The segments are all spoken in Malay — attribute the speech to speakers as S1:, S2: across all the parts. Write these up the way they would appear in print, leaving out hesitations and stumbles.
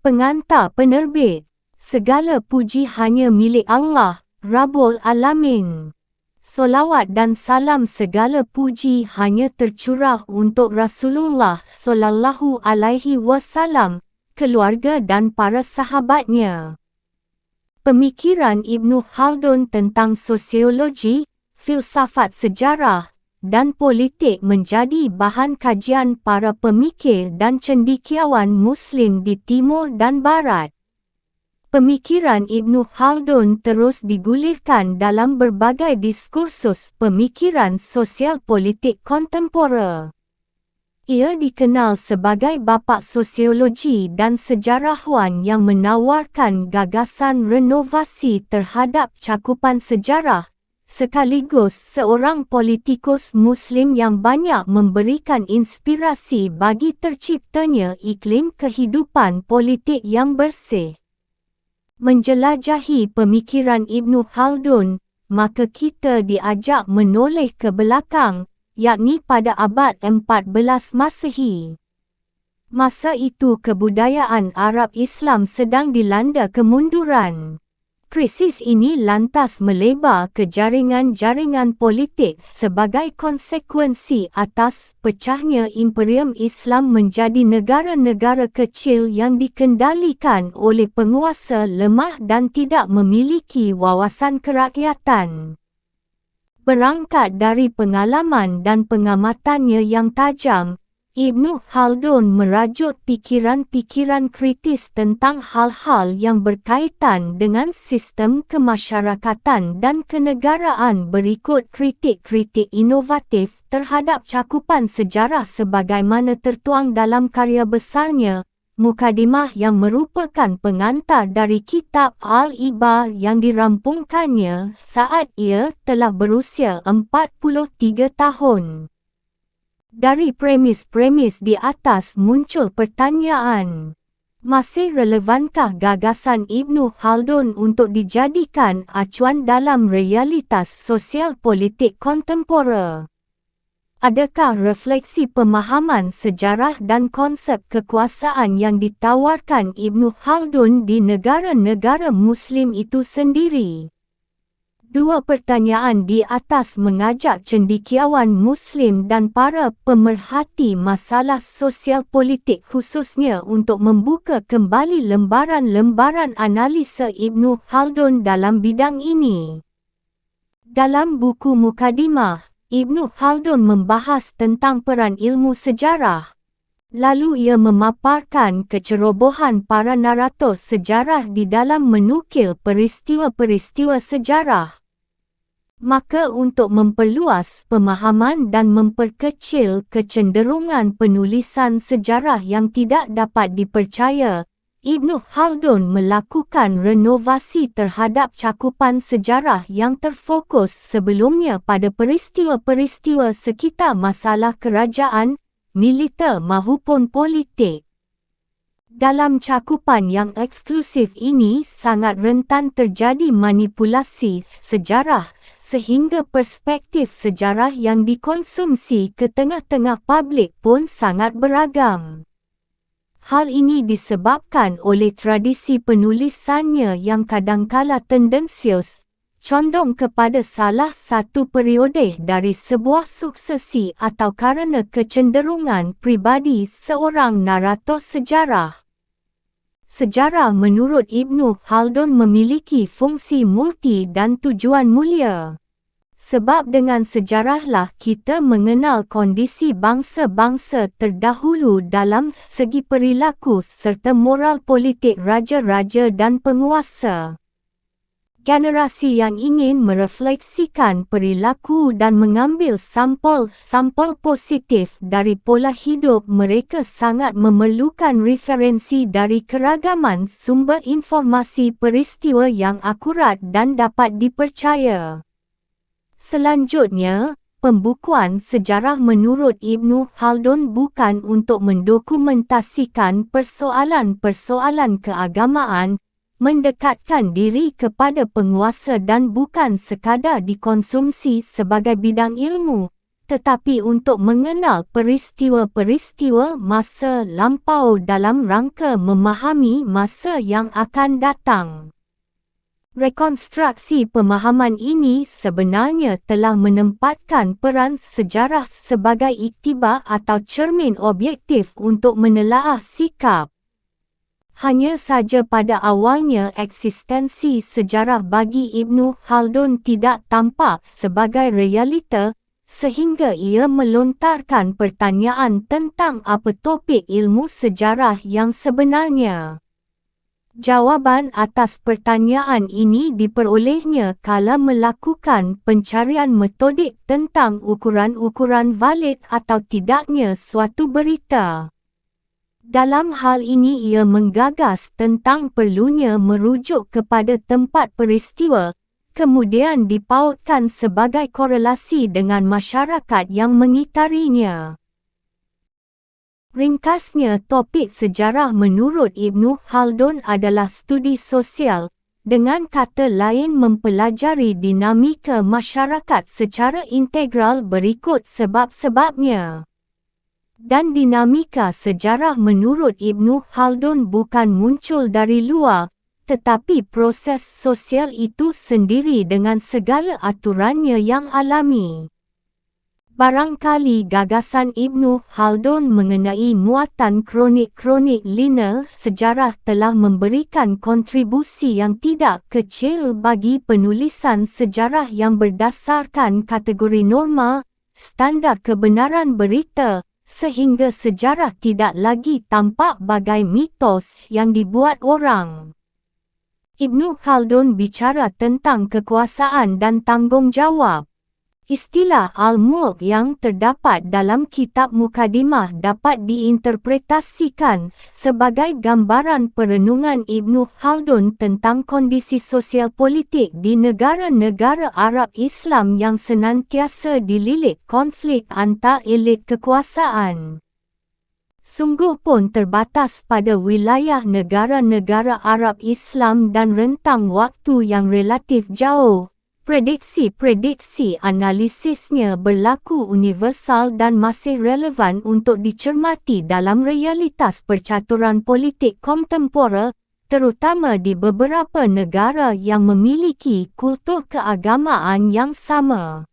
S1: Pengantar penerbit. Segala puji hanya milik Allah, Rabbul Alamin. Solawat dan salam segala puji hanya tercurah untuk Rasulullah sallallahu alaihi wasallam, keluarga dan para sahabatnya. Pemikiran Ibnu Khaldun tentang sosiologi, filsafat sejarah, dan politik menjadi bahan kajian para pemikir dan cendekiawan Muslim di Timur dan Barat. Pemikiran Ibnu Khaldun terus digulirkan dalam berbagai diskursus pemikiran sosial politik kontemporer. Ia dikenal sebagai bapa sosiologi dan sejarawan yang menawarkan gagasan renovasi terhadap cakupan sejarah, sekaligus seorang politikus Muslim yang banyak memberikan inspirasi bagi terciptanya iklim kehidupan politik yang bersih. Menjelajahi pemikiran Ibnu Khaldun, maka kita diajak menoleh ke belakang, yakni pada abad 14 Masehi. Masa itu kebudayaan Arab Islam sedang dilanda kemunduran. Krisis ini lantas melebar ke jaringan-jaringan politik sebagai konsekuensi atas pecahnya Imperium Islam menjadi negara-negara kecil yang dikendalikan oleh penguasa lemah dan tidak memiliki wawasan kerakyatan. Berangkat dari pengalaman dan pengamatannya yang tajam, Ibnu Khaldun merajut pikiran-pikiran kritis tentang hal-hal yang berkaitan dengan sistem kemasyarakatan dan kenegaraan berikut kritik-kritik inovatif terhadap cakupan sejarah sebagaimana tertuang dalam karya besarnya, Mukadimah, yang merupakan pengantar dari kitab Al-Ibar yang dirampungkannya saat ia telah berusia 43 tahun. Dari premis-premis di atas muncul pertanyaan, masih relevankah gagasan Ibnu Khaldun untuk dijadikan acuan dalam realitas sosial politik kontemporer? Adakah refleksi pemahaman sejarah dan konsep kekuasaan yang ditawarkan Ibnu Khaldun di negara-negara Muslim itu sendiri? Dua pertanyaan di atas mengajak cendekiawan Muslim dan para pemerhati masalah sosial politik khususnya untuk membuka kembali lembaran-lembaran analisa Ibnu Khaldun dalam bidang ini. Dalam buku Mukadimah, Ibnu Khaldun membahas tentang peran ilmu sejarah. Lalu ia memaparkan kecerobohan para narator sejarah di dalam menukil peristiwa-peristiwa sejarah. Maka untuk memperluas pemahaman dan memperkecil kecenderungan penulisan sejarah yang tidak dapat dipercaya, Ibnu Khaldun melakukan renovasi terhadap cakupan sejarah yang terfokus sebelumnya pada peristiwa-peristiwa sekitar masalah kerajaan, militer maupun politik. Dalam cakupan yang eksklusif ini sangat rentan terjadi manipulasi sejarah sehingga perspektif sejarah yang dikonsumsi ke tengah-tengah publik pun sangat beragam. Hal ini disebabkan oleh tradisi penulisannya yang kadangkala tendensius, condong kepada salah satu periode dari sebuah suksesi atau kerana kecenderungan pribadi seorang narator sejarah. Sejarah menurut Ibnu Khaldun memiliki fungsi multi dan tujuan mulia. Sebab dengan sejarahlah kita mengenal kondisi bangsa-bangsa terdahulu dalam segi perilaku serta moral politik raja-raja dan penguasa. Generasi yang ingin merefleksikan perilaku dan mengambil sampel positif dari pola hidup mereka sangat memerlukan referensi dari keragaman sumber informasi peristiwa yang akurat dan dapat dipercaya. Selanjutnya, pembukuan sejarah menurut Ibnu Khaldun bukan untuk mendokumentasikan persoalan-persoalan keagamaan, mendekatkan diri kepada penguasa dan bukan sekadar dikonsumsi sebagai bidang ilmu, tetapi untuk mengenal peristiwa-peristiwa masa lampau dalam rangka memahami masa yang akan datang. Rekonstruksi pemahaman ini sebenarnya telah menempatkan peran sejarah sebagai iktibar atau cermin objektif untuk menelaah sikap. Hanya saja pada awalnya eksistensi sejarah bagi Ibnu Khaldun tidak tampak sebagai realita, sehingga ia melontarkan pertanyaan tentang apa topik ilmu sejarah yang sebenarnya. Jawaban atas pertanyaan ini diperolehnya kala melakukan pencarian metodik tentang ukuran-ukuran valid atau tidaknya suatu berita. Dalam hal ini ia menggagas tentang perlunya merujuk kepada tempat peristiwa, kemudian dipautkan sebagai korelasi dengan masyarakat yang mengitarinya. Ringkasnya, topik sejarah menurut Ibnu Khaldun adalah studi sosial, dengan kata lain mempelajari dinamika masyarakat secara integral berikut sebab-sebabnya. Dan dinamika sejarah menurut Ibnu Khaldun bukan muncul dari luar, tetapi proses sosial itu sendiri dengan segala aturannya yang alami. Barangkali gagasan Ibnu Khaldun mengenai muatan kronik-kronik linear sejarah telah memberikan kontribusi yang tidak kecil bagi penulisan sejarah yang berdasarkan kategori norma, standar kebenaran berita, sehingga sejarah tidak lagi tampak bagai mitos yang dibuat orang. Ibnu Khaldun bicara tentang kekuasaan dan tanggungjawab. Istilah Al-Mulk yang terdapat dalam kitab Mukadimah dapat diinterpretasikan sebagai gambaran perenungan Ibnu Khaldun tentang kondisi sosial politik di negara-negara Arab Islam yang senantiasa dililit konflik antar elit kekuasaan. Sungguh pun terbatas pada wilayah negara-negara Arab Islam dan rentang waktu yang relatif jauh. Prediksi-prediksi analisisnya berlaku universal dan masih relevan untuk dicermati dalam realitas percaturan politik kontemporer, terutama di beberapa negara yang memiliki kultur keagamaan yang sama.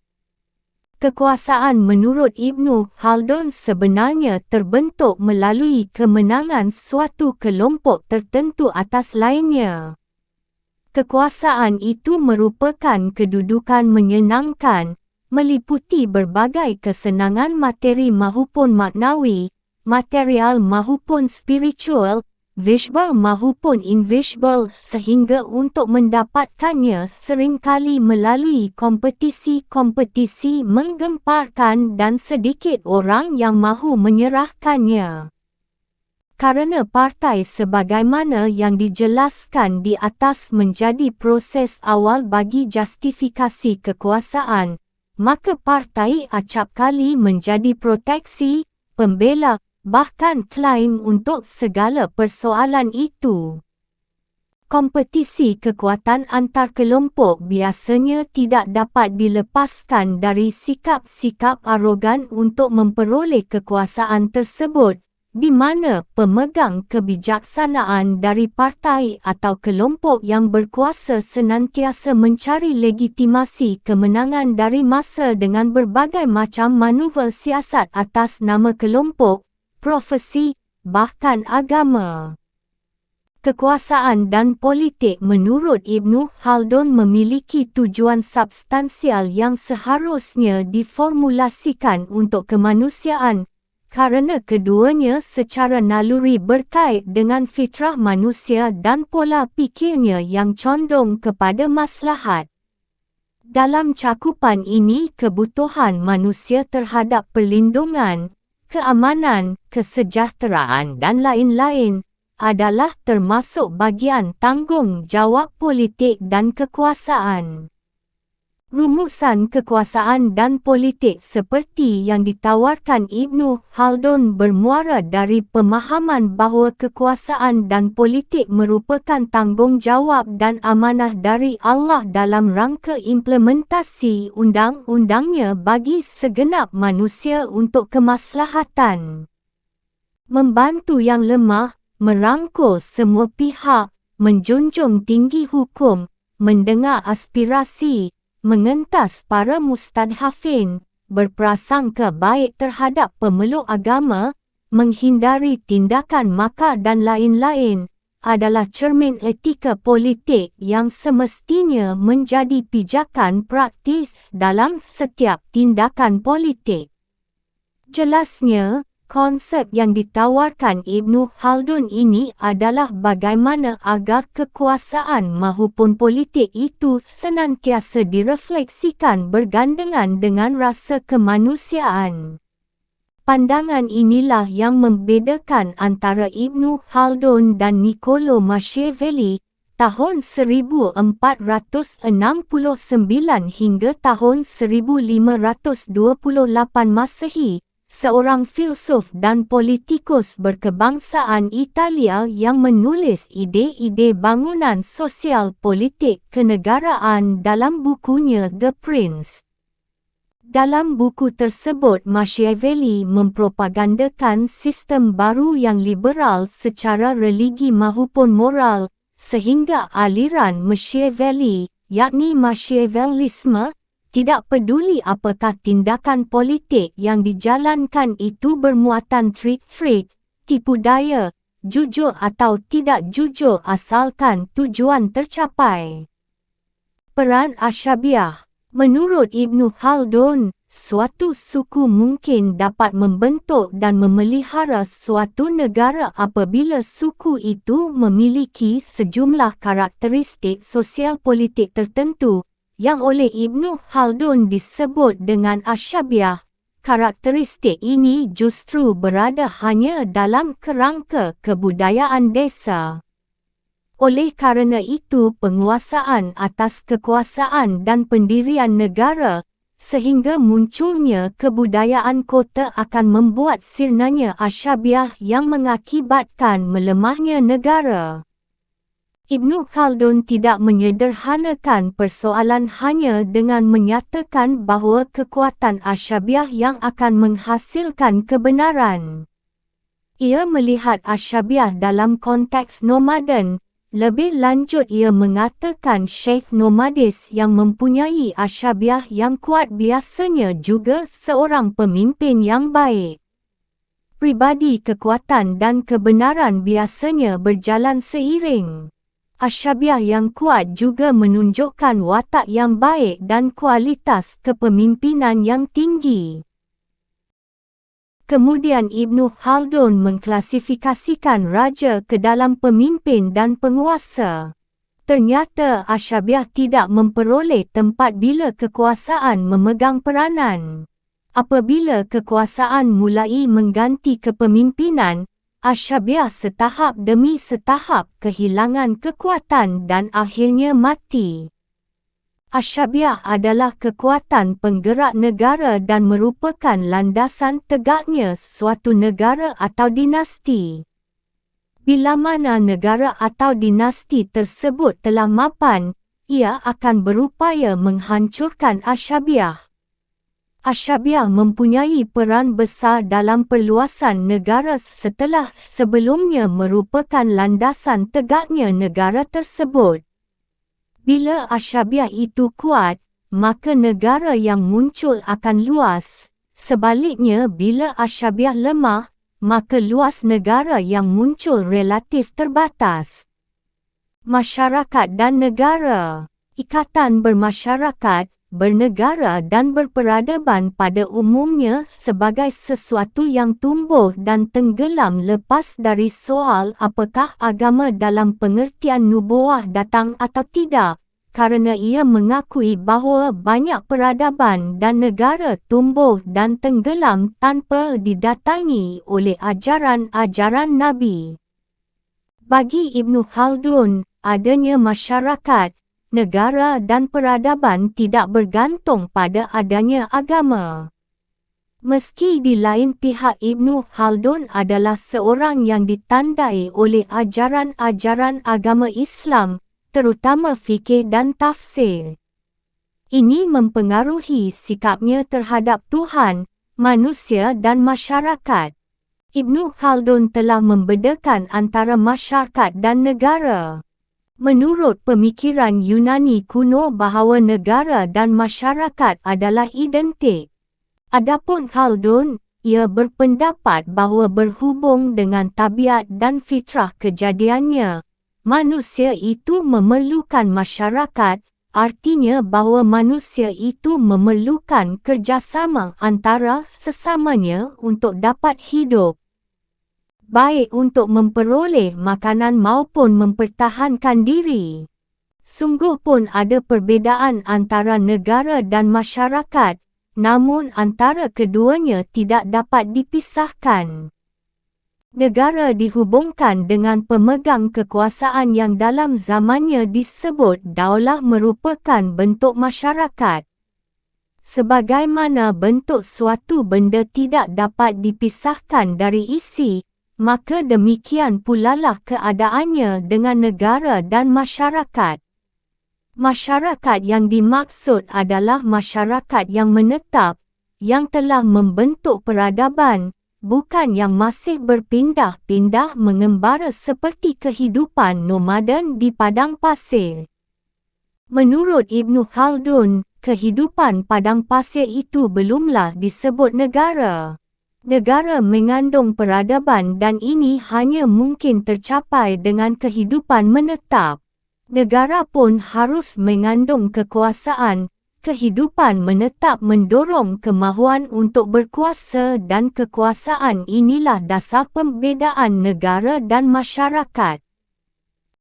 S1: Kekuasaan menurut Ibnu Khaldun sebenarnya terbentuk melalui kemenangan suatu kelompok tertentu atas lainnya. Kekuasaan itu merupakan kedudukan menyenangkan, meliputi berbagai kesenangan materi mahupun maknawi, material mahupun spiritual, visual mahupun invisible, sehingga untuk mendapatkannya seringkali melalui kompetisi-kompetisi menggemparkan dan sedikit orang yang mahu menyerahkannya. Karena partai sebagaimana yang dijelaskan di atas menjadi proses awal bagi justifikasi kekuasaan, maka partai acap kali menjadi proteksi, pembela, bahkan klaim untuk segala persoalan itu. Kompetisi kekuatan antar kelompok biasanya tidak dapat dilepaskan dari sikap-sikap arogan untuk memperoleh kekuasaan tersebut, di mana pemegang kebijaksanaan dari partai atau kelompok yang berkuasa senantiasa mencari legitimasi kemenangan dari massa dengan berbagai macam manuver siasat atas nama kelompok, profesi, bahkan agama. Kekuasaan dan politik menurut Ibnu Khaldun memiliki tujuan substansial yang seharusnya diformulasikan untuk kemanusiaan, karena keduanya secara naluri berkait dengan fitrah manusia dan pola pikirnya yang condong kepada maslahat. Dalam cakupan ini, kebutuhan manusia terhadap perlindungan, keamanan, kesejahteraan dan lain-lain adalah termasuk bagian tanggungjawab politik dan kekuasaan. Rumusan kekuasaan dan politik seperti yang ditawarkan Ibnu Khaldun bermuara dari pemahaman bahawa kekuasaan dan politik merupakan tanggungjawab dan amanah dari Allah dalam rangka implementasi undang-undangnya bagi segenap manusia untuk kemaslahatan. Membantu yang lemah, merangkul semua pihak, menjunjung tinggi hukum, mendengar aspirasi, mengentas para mustadhafin, berprasangka baik terhadap pemeluk agama, menghindari tindakan makar dan lain-lain, adalah cermin etika politik yang semestinya menjadi pijakan praktis dalam setiap tindakan politik. Jelasnya, konsep yang ditawarkan Ibnu Khaldun ini adalah bagaimana agar kekuasaan maupun politik itu senantiasa direfleksikan bergandengan dengan rasa kemanusiaan. Pandangan inilah yang membedakan antara Ibnu Khaldun dan Niccolo Machiavelli tahun 1469 hingga tahun 1528 Masehi. Seorang filsuf dan politikus berkebangsaan Italia yang menulis ide-ide bangunan sosial politik kenegaraan dalam bukunya The Prince. Dalam buku tersebut, Machiavelli mempropagandakan sistem baru yang liberal secara religi maupun moral, sehingga aliran Machiavelli, yakni Machiavellisme, tidak peduli apakah tindakan politik yang dijalankan itu bermuatan trik-trik, tipu daya, jujur atau tidak jujur asalkan tujuan tercapai. Peran Ashabiah. Menurut Ibnu Khaldun, suatu suku mungkin dapat membentuk dan memelihara suatu negara apabila suku itu memiliki sejumlah karakteristik sosial politik tertentu, yang oleh Ibnu Khaldun disebut dengan Ashabiah. Karakteristik ini justru berada hanya dalam kerangka kebudayaan desa. Oleh kerana itu, penguasaan atas kekuasaan dan pendirian negara, sehingga munculnya kebudayaan kota akan membuat sirnanya Ashabiah yang mengakibatkan melemahnya negara. Ibnu Khaldun tidak menyederhanakan persoalan hanya dengan menyatakan bahawa kekuatan Ashabiah yang akan menghasilkan kebenaran. Ia melihat Ashabiah dalam konteks nomaden. Lebih lanjut, ia mengatakan Sheikh nomadis yang mempunyai Ashabiah yang kuat biasanya juga seorang pemimpin yang baik. Pribadi kekuatan dan kebenaran biasanya berjalan seiring. Ashabiah yang kuat juga menunjukkan watak yang baik dan kualitas kepemimpinan yang tinggi. Kemudian Ibnu Khaldun mengklasifikasikan raja ke dalam pemimpin dan penguasa. Ternyata Ashabiah tidak memperoleh tempat bila kekuasaan memegang peranan. Apabila kekuasaan mulai mengganti kepemimpinan, Ashabiah setahap demi setahap kehilangan kekuatan dan akhirnya mati. Ashabiah adalah kekuatan penggerak negara dan merupakan landasan tegaknya suatu negara atau dinasti. Bila mana negara atau dinasti tersebut telah mapan, ia akan berupaya menghancurkan Ashabiah. Ashabiah mempunyai peran besar dalam perluasan negara setelah sebelumnya merupakan landasan tegaknya negara tersebut. Bila Ashabiah itu kuat, maka negara yang muncul akan luas. Sebaliknya, bila Ashabiah lemah, maka luas negara yang muncul relatif terbatas. Masyarakat dan negara. Ikatan bermasyarakat, bernegara dan berperadaban pada umumnya sebagai sesuatu yang tumbuh dan tenggelam lepas dari soal apakah agama dalam pengertian nubuah datang atau tidak, kerana ia mengakui bahawa banyak peradaban dan negara tumbuh dan tenggelam tanpa didatangi oleh ajaran-ajaran Nabi. Bagi Ibnu Khaldun, adanya masyarakat, negara dan peradaban tidak bergantung pada adanya agama. Meski di lain pihak Ibnu Khaldun adalah seorang yang ditandai oleh ajaran-ajaran agama Islam, terutama fikih dan tafsir. Ini mempengaruhi sikapnya terhadap Tuhan, manusia dan masyarakat. Ibnu Khaldun telah membedakan antara masyarakat dan negara. Menurut pemikiran Yunani kuno bahawa negara dan masyarakat adalah identik. Adapun Khaldun, ia berpendapat bahawa berhubung dengan tabiat dan fitrah kejadiannya, manusia itu memerlukan masyarakat, artinya bahawa manusia itu memerlukan kerjasama antara sesamanya untuk dapat hidup. Baik untuk memperoleh makanan maupun mempertahankan diri. Sungguh pun ada perbezaan antara negara dan masyarakat, namun antara keduanya tidak dapat dipisahkan. Negara dihubungkan dengan pemegang kekuasaan yang dalam zamannya disebut daulah merupakan bentuk masyarakat. Sebagaimana bentuk suatu benda tidak dapat dipisahkan dari isi, maka demikian pulalah keadaannya dengan negara dan masyarakat. Masyarakat yang dimaksud adalah masyarakat yang menetap, yang telah membentuk peradaban, bukan yang masih berpindah-pindah mengembara seperti kehidupan nomaden di padang pasir. Menurut Ibnu Khaldun, kehidupan padang pasir itu belumlah disebut negara. Negara mengandung peradaban dan ini hanya mungkin tercapai dengan kehidupan menetap. Negara pun harus mengandung kekuasaan. Kehidupan menetap mendorong kemahuan untuk berkuasa dan kekuasaan inilah dasar pembezaan negara dan masyarakat.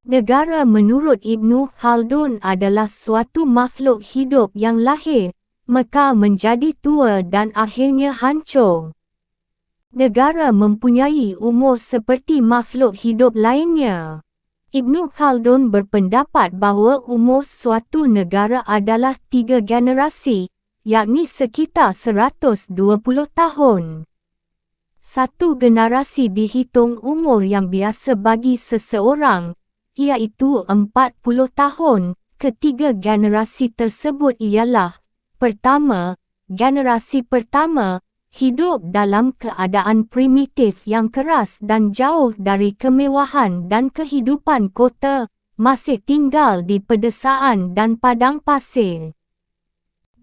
S1: Negara menurut Ibnu Khaldun adalah suatu makhluk hidup yang lahir, maka menjadi tua dan akhirnya hancur. Negara mempunyai umur seperti makhluk hidup lainnya. Ibnu Khaldun berpendapat bahawa umur suatu negara adalah 3 generasi, yakni sekitar 120 tahun. Satu generasi dihitung umur yang biasa bagi seseorang, iaitu 40 tahun. Ketiga generasi tersebut ialah: pertama, generasi pertama, hidup dalam keadaan primitif yang keras dan jauh dari kemewahan dan kehidupan kota, masih tinggal di pedesaan dan padang pasir.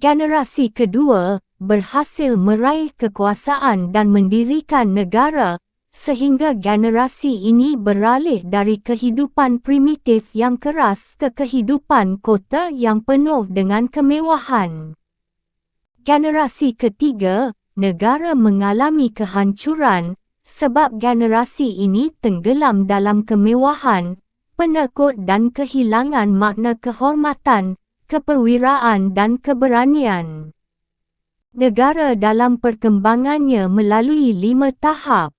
S1: Generasi kedua, berhasil meraih kekuasaan dan mendirikan negara, sehingga generasi ini beralih dari kehidupan primitif yang keras ke kehidupan kota yang penuh dengan kemewahan. Generasi ketiga, negara mengalami kehancuran, sebab generasi ini tenggelam dalam kemewahan, penakut dan kehilangan makna kehormatan, keperwiraan dan keberanian. Negara dalam perkembangannya melalui 5 tahap.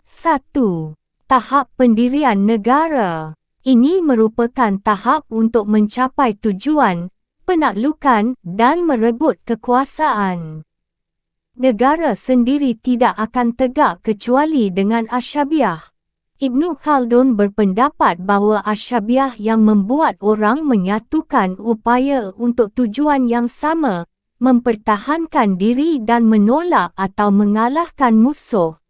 S1: 1. Tahap pendirian negara. Ini merupakan tahap untuk mencapai tujuan, penaklukan dan merebut kekuasaan. Negara sendiri tidak akan tegak kecuali dengan asyabiah. Ibnu Khaldun berpendapat bahawa asyabiah yang membuat orang menyatukan upaya untuk tujuan yang sama, mempertahankan diri dan menolak atau mengalahkan musuh.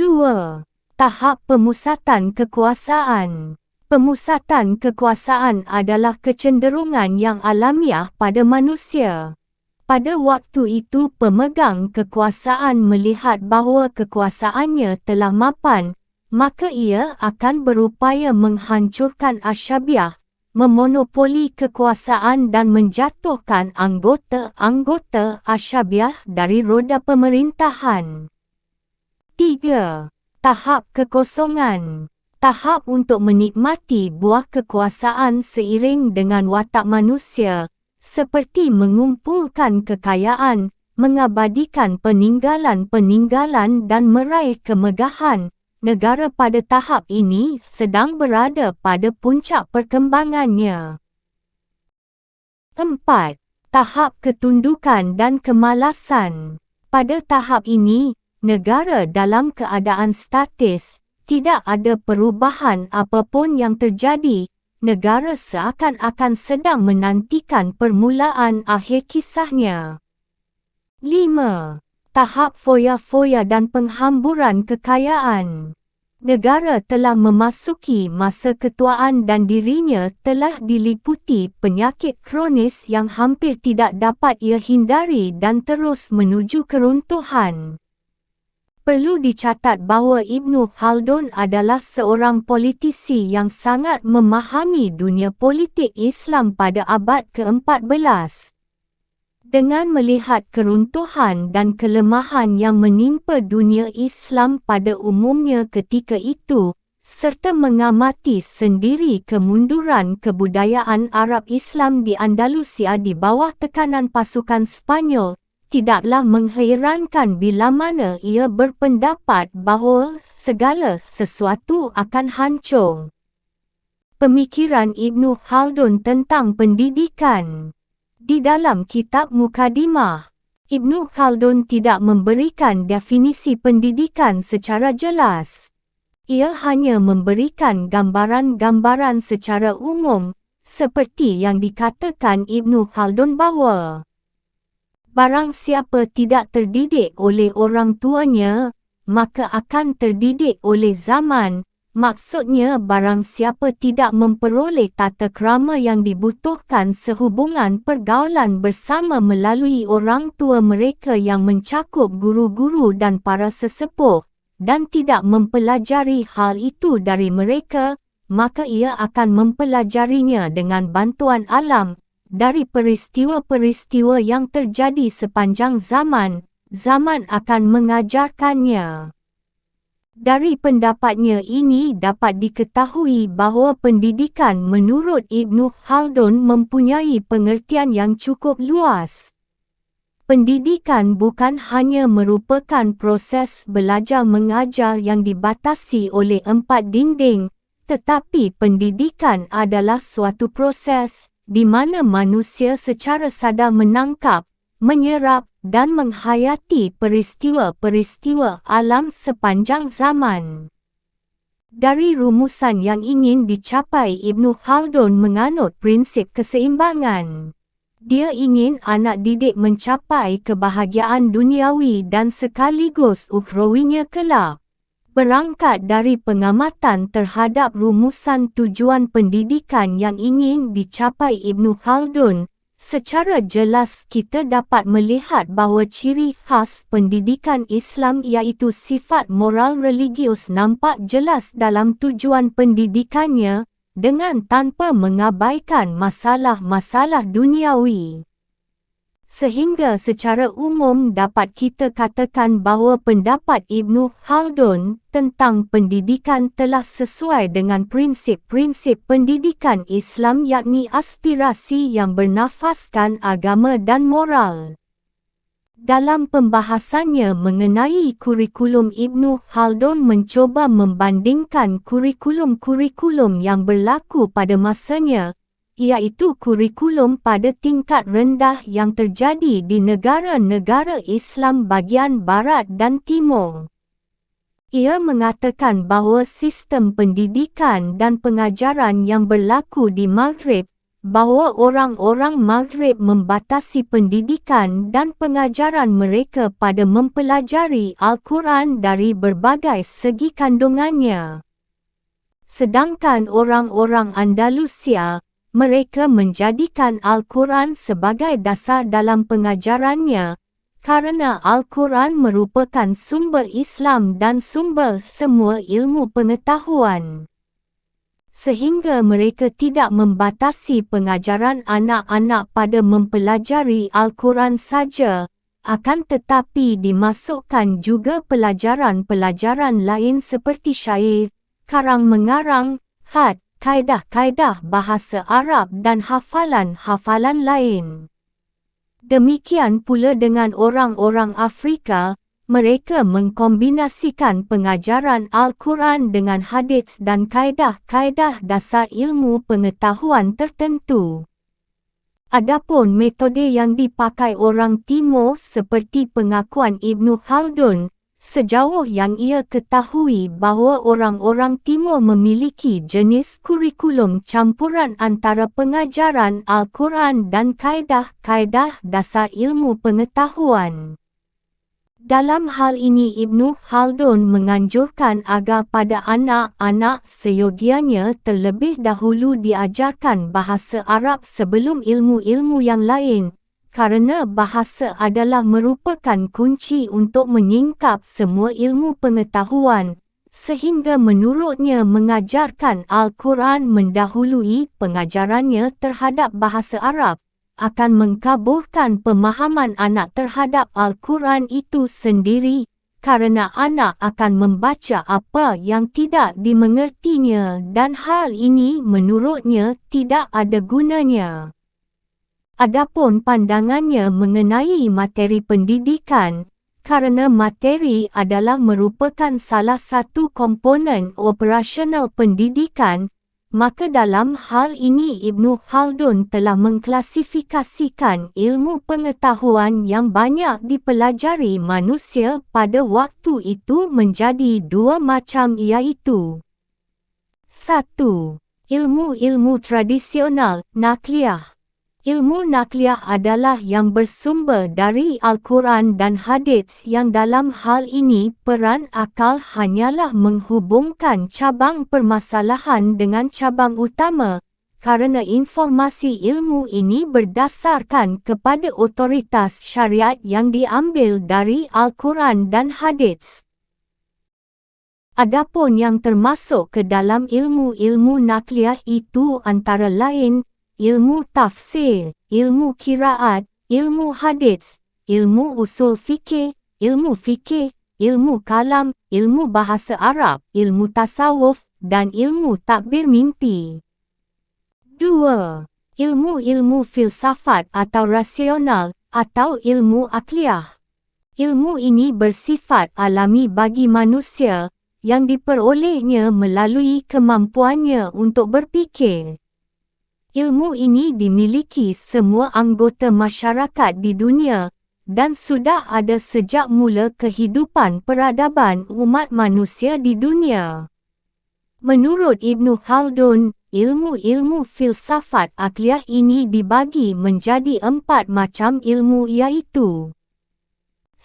S1: 2. Tahap pemusatan kekuasaan. Pemusatan kekuasaan adalah kecenderungan yang alamiah pada manusia. Pada waktu itu pemegang kekuasaan melihat bahawa kekuasaannya telah mapan, maka ia akan berupaya menghancurkan asyabiah, memonopoli kekuasaan dan menjatuhkan anggota-anggota asyabiah dari roda pemerintahan. 3. Tahap kekosongan. Tahap untuk menikmati buah kekuasaan seiring dengan watak manusia, seperti mengumpulkan kekayaan, mengabadikan peninggalan-peninggalan dan meraih kemegahan. Negara pada tahap ini sedang berada pada puncak perkembangannya. 4. Tahap ketundukan dan kemalasan. Pada tahap ini, negara dalam keadaan statis, tidak ada perubahan apapun yang terjadi. Negara seakan-akan sedang menantikan permulaan akhir kisahnya. 5. Tahap foya-foya dan penghamburan kekayaan. Negara telah memasuki masa ketuaan dan dirinya telah diliputi penyakit kronis yang hampir tidak dapat ia hindari dan terus menuju keruntuhan. Perlu dicatat bahawa Ibnu Khaldun adalah seorang politisi yang sangat memahami dunia politik Islam pada abad ke-14. Dengan melihat keruntuhan dan kelemahan yang menimpa dunia Islam pada umumnya ketika itu, serta mengamati sendiri kemunduran kebudayaan Arab Islam di Andalusia di bawah tekanan pasukan Spanyol, tidaklah mengherankan bila mana ia berpendapat bahawa segala sesuatu akan hancur. Pemikiran Ibnu Khaldun tentang pendidikan. Di dalam kitab Mukadimah, Ibnu Khaldun tidak memberikan definisi pendidikan secara jelas. Ia hanya memberikan gambaran-gambaran secara umum, seperti yang dikatakan Ibnu Khaldun bahawa barang siapa tidak terdidik oleh orang tuanya, maka akan terdidik oleh zaman. Maksudnya barang siapa tidak memperoleh tata krama yang dibutuhkan sehubungan pergaulan bersama melalui orang tua mereka yang mencakup guru-guru dan para sesepuh, dan tidak mempelajari hal itu dari mereka, maka ia akan mempelajarinya dengan bantuan alam, dari peristiwa-peristiwa yang terjadi sepanjang zaman, zaman akan mengajarkannya. Dari pendapatnya ini dapat diketahui bahawa pendidikan menurut Ibnu Khaldun mempunyai pengertian yang cukup luas. Pendidikan bukan hanya merupakan proses belajar mengajar yang dibatasi oleh 4 dinding, tetapi pendidikan adalah suatu proses di mana manusia secara sadar menangkap, menyerap dan menghayati peristiwa-peristiwa alam sepanjang zaman. Dari rumusan yang ingin dicapai, Ibnu Khaldun menganut prinsip keseimbangan. Dia ingin anak didik mencapai kebahagiaan duniawi dan sekaligus ukhrawinya kelak. Berangkat dari pengamatan terhadap rumusan tujuan pendidikan yang ingin dicapai Ibnu Khaldun, secara jelas kita dapat melihat bahawa ciri khas pendidikan Islam iaitu sifat moral religius nampak jelas dalam tujuan pendidikannya, dengan tanpa mengabaikan masalah-masalah duniawi. Sehingga secara umum dapat kita katakan bahawa pendapat Ibnu Khaldun tentang pendidikan telah sesuai dengan prinsip-prinsip pendidikan Islam, yakni aspirasi yang bernafaskan agama dan moral. Dalam pembahasannya mengenai kurikulum, Ibnu Khaldun mencoba membandingkan kurikulum-kurikulum yang berlaku pada masanya, iaitu kurikulum pada tingkat rendah yang terjadi di negara-negara Islam bagian Barat dan Timur. Ia mengatakan bahawa sistem pendidikan dan pengajaran yang berlaku di Maghrib, bahawa orang-orang Maghrib membatasi pendidikan dan pengajaran mereka pada mempelajari Al-Quran dari berbagai segi kandungannya. Sedangkan orang-orang Andalusia, mereka menjadikan Al-Quran sebagai dasar dalam pengajarannya, karena Al-Quran merupakan sumber Islam dan sumber semua ilmu pengetahuan. Sehingga mereka tidak membatasi pengajaran anak-anak pada mempelajari Al-Quran saja, akan tetapi dimasukkan juga pelajaran-pelajaran lain seperti syair, karang-mengarang, khat, kaedah-kaedah bahasa Arab dan hafalan-hafalan lain. Demikian pula dengan orang-orang Afrika, mereka mengkombinasikan pengajaran Al-Quran dengan hadits dan kaedah-kaedah dasar ilmu pengetahuan tertentu. Adapun metode yang dipakai orang Timur seperti pengakuan Ibnu Khaldun, sejauh yang ia ketahui bahawa orang-orang Timur memiliki jenis kurikulum campuran antara pengajaran Al-Quran dan kaedah-kaedah dasar ilmu pengetahuan. Dalam hal ini Ibnu Khaldun menganjurkan agar pada anak-anak seyogianya terlebih dahulu diajarkan bahasa Arab sebelum ilmu-ilmu yang lain, kerana bahasa adalah merupakan kunci untuk menyingkap semua ilmu pengetahuan, sehingga menurutnya mengajarkan Al-Quran mendahului pengajarannya terhadap bahasa Arab akan mengkaburkan pemahaman anak terhadap Al-Quran itu sendiri, kerana anak akan membaca apa yang tidak dimengertinya dan hal ini menurutnya tidak ada gunanya. Adapun pandangannya mengenai materi pendidikan, kerana materi adalah merupakan salah satu komponen operasional pendidikan, maka dalam hal ini Ibnu Khaldun telah mengklasifikasikan ilmu pengetahuan yang banyak dipelajari manusia pada waktu itu menjadi dua macam iaitu 1. Ilmu-ilmu tradisional, nakliyah. Ilmu nakliyah adalah yang bersumber dari Al-Quran dan hadits yang dalam hal ini peran akal hanyalah menghubungkan cabang permasalahan dengan cabang utama, kerana informasi ilmu ini berdasarkan kepada otoritas syariat yang diambil dari Al-Quran dan hadits. Adapun yang termasuk ke dalam ilmu-ilmu nakliyah itu antara lain ilmu tafsir, ilmu qiraat, ilmu hadits, ilmu usul fikih, ilmu kalam, ilmu bahasa Arab, ilmu tasawuf, dan ilmu takbir mimpi. 2. Ilmu-ilmu filsafat atau rasional, atau ilmu akliyah. Ilmu ini bersifat alami bagi manusia, yang diperolehnya melalui kemampuannya untuk berfikir. Ilmu ini dimiliki semua anggota masyarakat di dunia, dan sudah ada sejak mula kehidupan peradaban umat manusia di dunia. Menurut Ibnu Khaldun, ilmu-ilmu filsafat akliyah ini dibagi menjadi 4 macam ilmu iaitu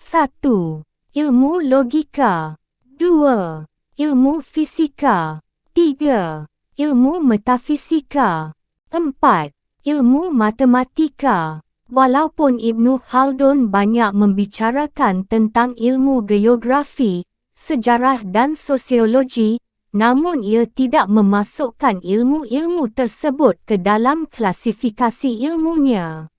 S1: 1. Ilmu logika 2. Ilmu fisika 3. Ilmu metafisika 4. Ilmu matematika. Walaupun Ibnu Khaldun banyak membicarakan tentang ilmu geografi, sejarah dan sosiologi, namun ia tidak memasukkan ilmu-ilmu tersebut ke dalam klasifikasi ilmunya.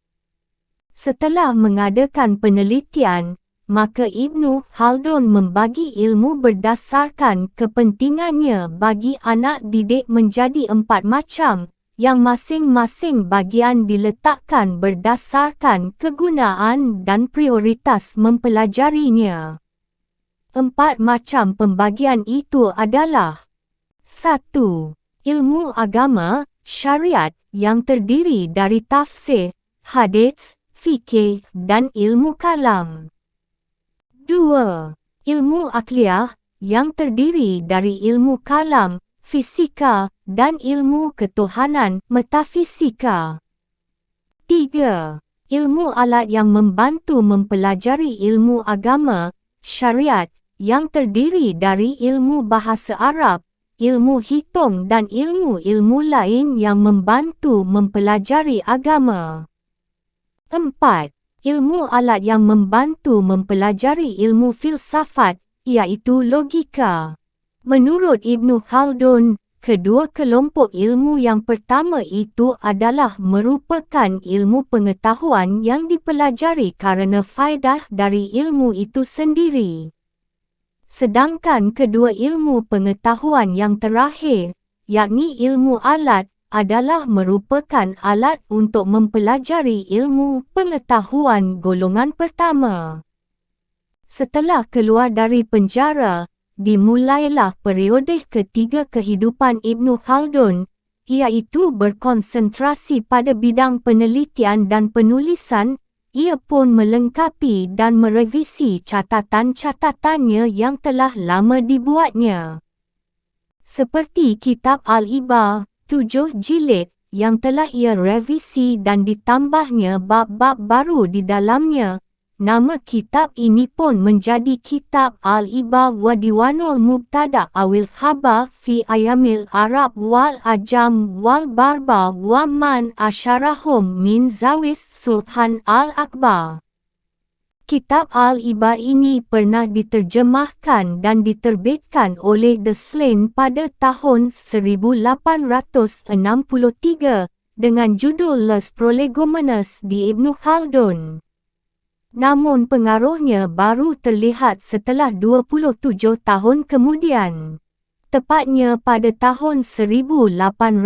S1: Setelah mengadakan penelitian, maka Ibnu Khaldun membagi ilmu berdasarkan kepentingannya bagi anak didik menjadi 4 macam, yang masing-masing bagian diletakkan berdasarkan kegunaan dan prioritas mempelajarinya. 4 macam pembagian itu adalah 1. Ilmu agama, syariat, yang terdiri dari tafsir, hadits, fikih, dan ilmu kalam. 2. Ilmu akliyah, yang terdiri dari ilmu kalam, fisika, dan ilmu ketuhanan, metafisika. 3. Ilmu alat yang membantu mempelajari ilmu agama, syariat, yang terdiri dari ilmu bahasa Arab, ilmu hitung dan ilmu-ilmu lain yang membantu mempelajari agama. 4. Ilmu alat yang membantu mempelajari ilmu filsafat, iaitu logika. Menurut Ibnu Khaldun, kedua kelompok ilmu yang pertama itu adalah merupakan ilmu pengetahuan yang dipelajari kerana faedah dari ilmu itu sendiri. Sedangkan kedua ilmu pengetahuan yang terakhir, yakni ilmu alat, adalah merupakan alat untuk mempelajari ilmu pengetahuan golongan pertama. Setelah keluar dari penjara, dimulailah periode ketiga kehidupan Ibnu Khaldun, iaitu berkonsentrasi pada bidang penelitian dan penulisan. Ia pun melengkapi dan merevisi catatan-catatannya yang telah lama dibuatnya. Seperti Kitab Al-Ibar, 7 jilid, yang telah ia revisi dan ditambahnya bab-bab baru di dalamnya. Nama kitab ini pun menjadi Kitab Al-Ibar wa Diwanul Mubtada' awil Khabar fi Ayamil Arab wal Ajam wal Barbar wa man asyarahum min Zawis Sultan Al-Akbar. Kitab Al-Ibar ini pernah diterjemahkan dan diterbitkan oleh The Slain pada tahun 1863 dengan judul Les Prolegomena di Ibn Khaldun. Namun pengaruhnya baru terlihat setelah 27 tahun kemudian. Tepatnya pada tahun 1890,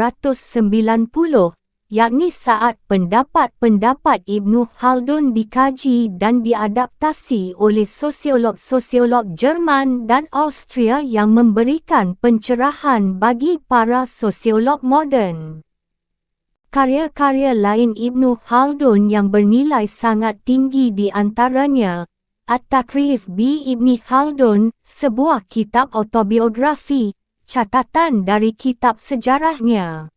S1: yakni saat pendapat-pendapat Ibn Khaldun dikaji dan diadaptasi oleh sosiolog-sosiolog Jerman dan Austria yang memberikan pencerahan bagi para sosiolog moden. Karya-karya lain Ibn Khaldun yang bernilai sangat tinggi di antaranya At-Takrif bi Ibn Khaldun, sebuah kitab autobiografi, catatan dari kitab sejarahnya.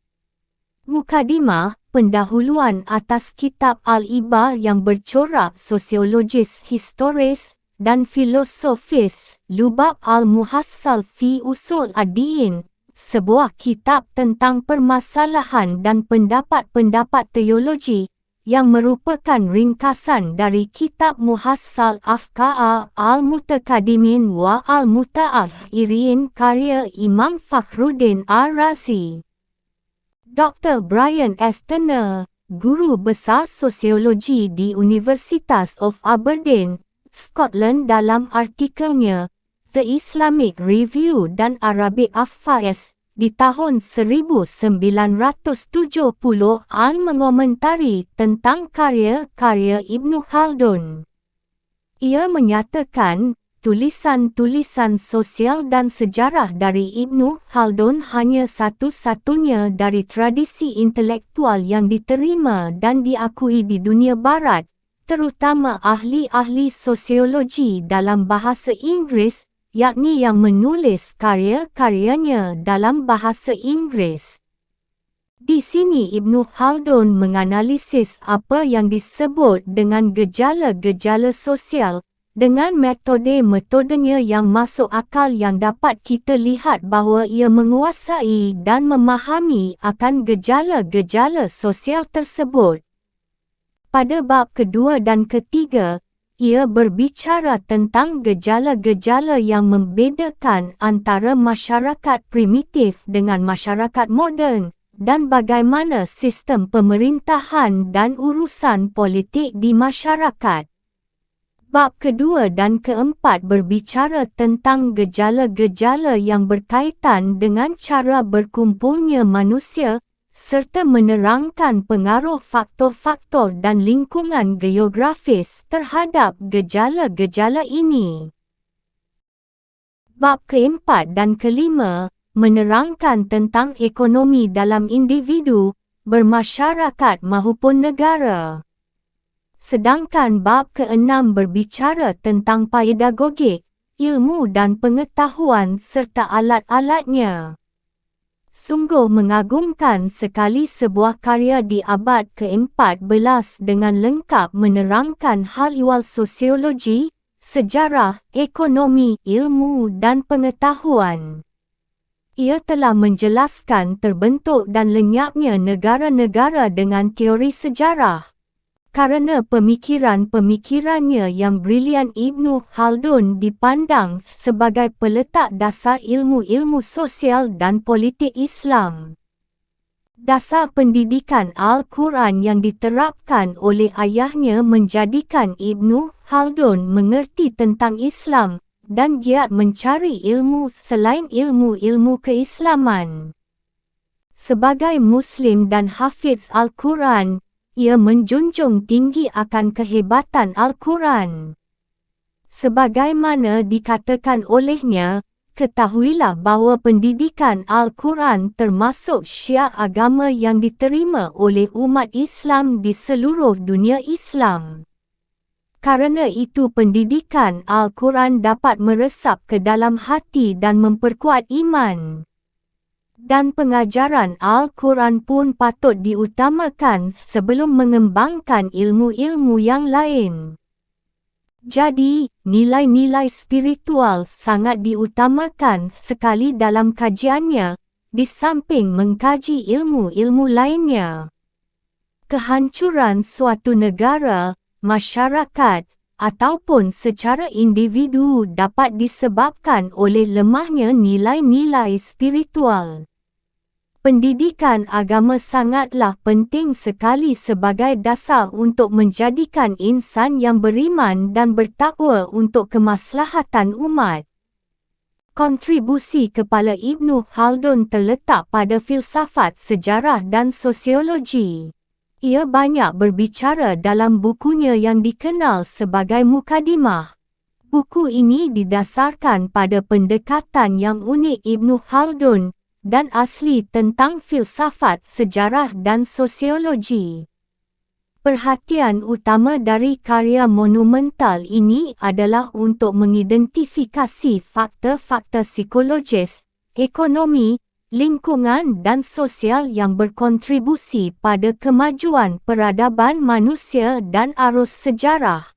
S1: Mukadimah, pendahuluan atas kitab Al-Ibar yang bercorak sosiologis, historis, dan filosofis, Lubab Al-Muhassal fi Usul Ad-Din, sebuah kitab tentang permasalahan dan pendapat-pendapat teologi, yang merupakan ringkasan dari kitab Muhassal Afkar Al-Mutakadimin wa Al-Mutaakhirin karya Imam Fakhruddin Ar-Razi. Dr. Brian S. Turner, guru besar sosiologi di Universitas of Aberdeen, Scotland, dalam artikelnya The Islamic Review dan Arabic Affairs di tahun 1970 mengomentari tentang karya-karya Ibn Khaldun. Ia menyatakan, tulisan-tulisan sosial dan sejarah dari Ibn Khaldun hanya satu-satunya dari tradisi intelektual yang diterima dan diakui di dunia barat, terutama ahli-ahli sosiologi dalam bahasa Inggeris, yakni yang menulis karya-karyanya dalam bahasa Inggeris. Di sini Ibn Khaldun menganalisis apa yang disebut dengan gejala-gejala sosial, dengan metodenya yang masuk akal yang dapat kita lihat bahawa ia menguasai dan memahami akan gejala-gejala sosial tersebut. Pada bab kedua dan ketiga, ia berbicara tentang gejala-gejala yang membedakan antara masyarakat primitif dengan masyarakat moden, dan bagaimana sistem pemerintahan dan urusan politik di masyarakat. Bab kedua dan keempat berbicara tentang gejala-gejala yang berkaitan dengan cara berkumpulnya manusia, serta menerangkan pengaruh faktor-faktor dan lingkungan geografis terhadap gejala-gejala ini. Bab keempat dan kelima menerangkan tentang ekonomi dalam individu, bermasyarakat maupun negara. Sedangkan bab keenam berbicara tentang pedagogik, ilmu dan pengetahuan serta alat-alatnya. Sungguh mengagumkan sekali sebuah karya di abad ke-14 dengan lengkap menerangkan hal ihwal sosiologi, sejarah, ekonomi, ilmu dan pengetahuan. Ia telah menjelaskan terbentuk dan lenyapnya negara-negara dengan teori sejarah. Karena pemikiran-pemikirannya yang brilian, Ibn Khaldun dipandang sebagai peletak dasar ilmu-ilmu sosial dan politik Islam. Dasar pendidikan Al-Quran yang diterapkan oleh ayahnya menjadikan Ibn Khaldun mengerti tentang Islam dan giat mencari ilmu selain ilmu-ilmu keislaman. Sebagai Muslim dan hafiz Al-Quran, ia menjunjung tinggi akan kehebatan Al-Quran. Sebagaimana dikatakan olehnya, Ketahuilah bahawa pendidikan Al-Quran termasuk syiar agama yang diterima oleh umat Islam di seluruh dunia Islam. Karena itu pendidikan Al-Quran dapat meresap ke dalam hati dan memperkuat iman. Dan pengajaran Al-Quran pun patut diutamakan sebelum mengembangkan ilmu-ilmu yang lain. Jadi, nilai-nilai spiritual sangat diutamakan sekali dalam kajiannya, di samping mengkaji ilmu-ilmu lainnya. Kehancuran suatu negara, masyarakat, ataupun secara individu dapat disebabkan oleh lemahnya nilai-nilai spiritual. Pendidikan agama sangatlah penting sekali sebagai dasar untuk menjadikan insan yang beriman dan bertakwa untuk kemaslahatan umat. Kontribusi kepala Ibnu Khaldun terletak pada filsafat, sejarah dan sosiologi. Ia banyak berbicara dalam bukunya yang dikenal sebagai Mukadimah. Buku ini didasarkan pada pendekatan yang unik Ibnu Khaldun dan asli tentang filsafat, sejarah dan sosiologi. Perhatian utama dari karya monumental ini adalah untuk mengidentifikasi faktor-faktor psikologis, ekonomi, lingkungan dan sosial yang berkontribusi pada kemajuan peradaban manusia dan arus sejarah.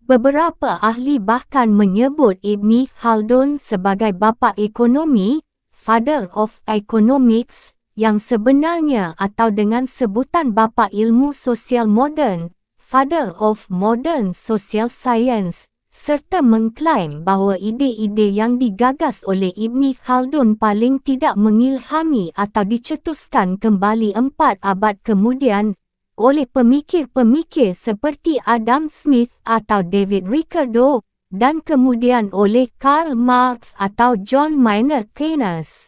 S1: Beberapa ahli bahkan menyebut Ibn Khaldun sebagai bapa ekonomi, Father of Economics, yang sebenarnya atau dengan sebutan bapa ilmu sosial moden, Father of Modern Social Science, serta mengklaim bahawa ide-ide yang digagas oleh Ibn Khaldun paling tidak mengilhami atau dicetuskan kembali 4 abad kemudian oleh pemikir-pemikir seperti Adam Smith atau David Ricardo, dan kemudian oleh Karl Marx atau John Maynard Keynes.